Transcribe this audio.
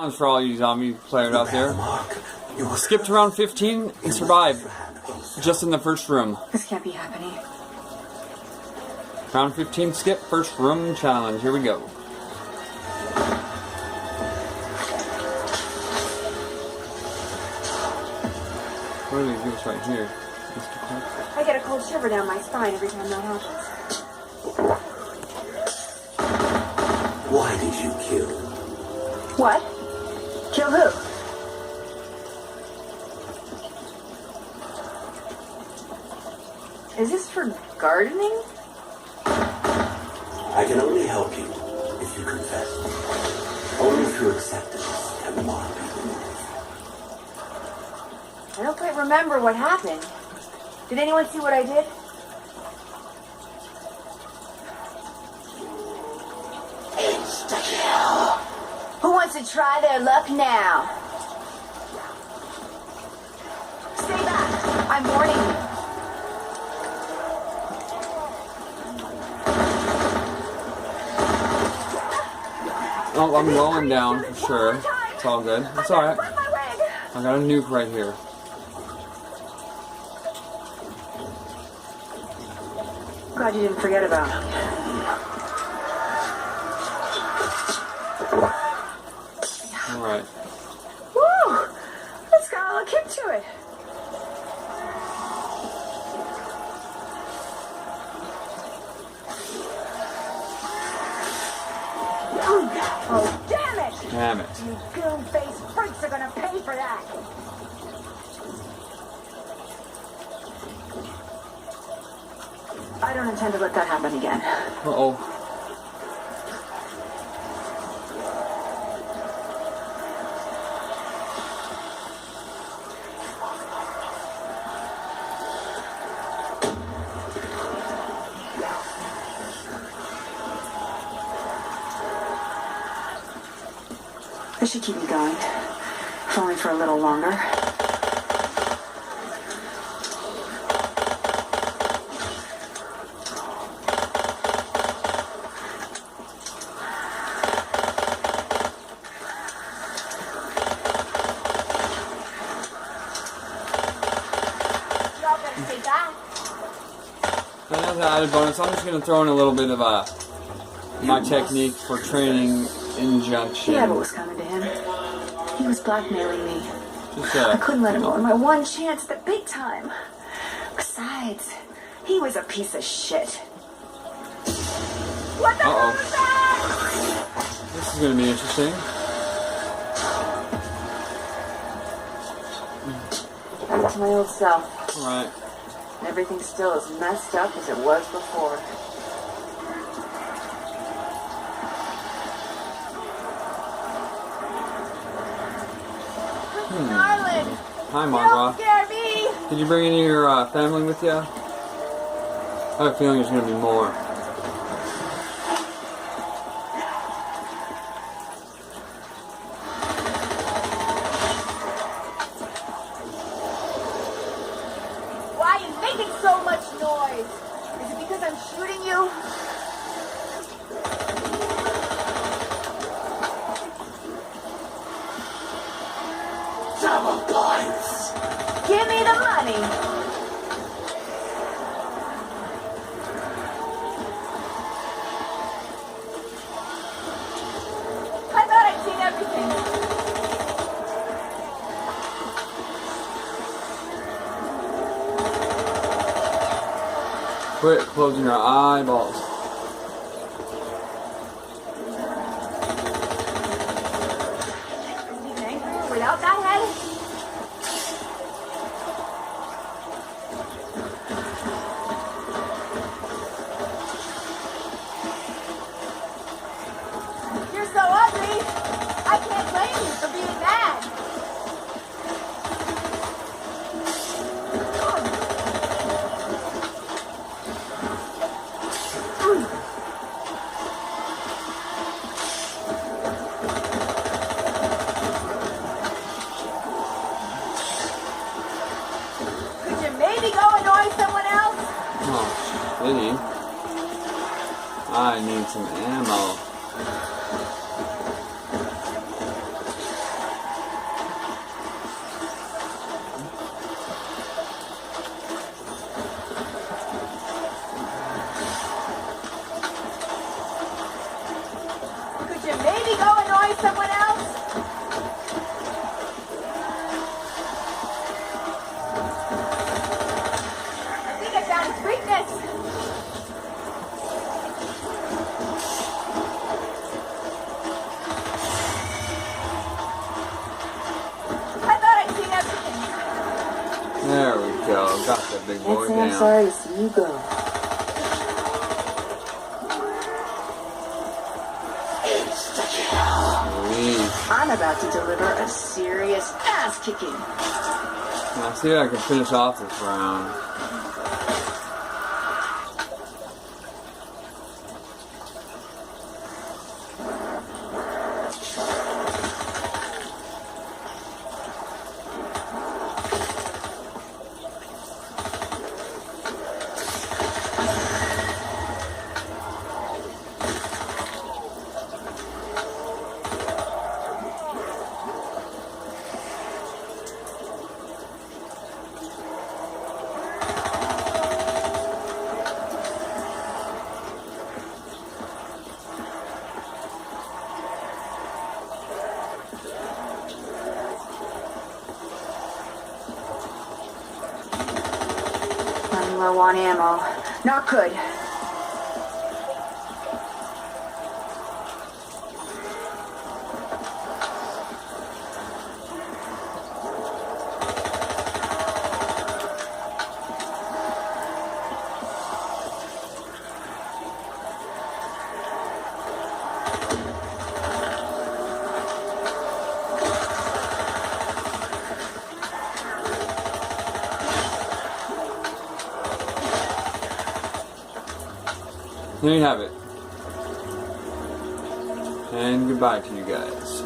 For all you zombie players out there. Skip to round 15 and survive just in the first room. This can't be happening. Round 15 skip, first room challenge. Here we go. What do we do right here? I get a cold shiver down my spine every time that happens. Why did you kill? What? Kill who? Is this for gardening? I can only help you if you confess. Only through acceptance can the mark be removed. I don't quite remember what happened. Did anyone see what I did? Insta-kill. Who wants to try their luck now? Stay back. I'm warning you. Oh, I'm rolling down for sure. It's all good. It's alright. I got a nuke right here. Glad you didn't forget about him. Alright. Woo! Let's got a little kick to it. Oh, damn it! Damn it. You goon-faced freaks are gonna pay for that! I don't intend to let that happen again. Uh-oh. This should keep me going. If only for a little longer. As an added bonus, I'm just going to throw in a little bit of my technique for training injunction. He had what was coming to him. He was blackmailing me. Just, I couldn't let him ruin my one chance at the big time. Besides, he was a piece of shit. What the hell was that? This is going to be interesting. Back to my old self. Alright. And everything's still as messed up as it was before. Darling! Hi, Marva. Don't scare me! Did you bring any of your family with you? I have a feeling there's going to be more. Why are you making so much noise? Is it because I'm shooting you? Double points. Give me the money. I thought I'd seen everything. Quit closing your eyeballs. Is he angry without that head? You're so ugly. I can't blame you for being mad. Could you maybe go annoy someone else? Oh, shitty. I need some ammo. go. Got that big boy. Nancy, I'm Damn. sorry to see you go. Sweet. I'm about to deliver a serious ass kicking. Now, see if I can finish off this round. I'm low on ammo. Not good. There you have it. And goodbye to you guys.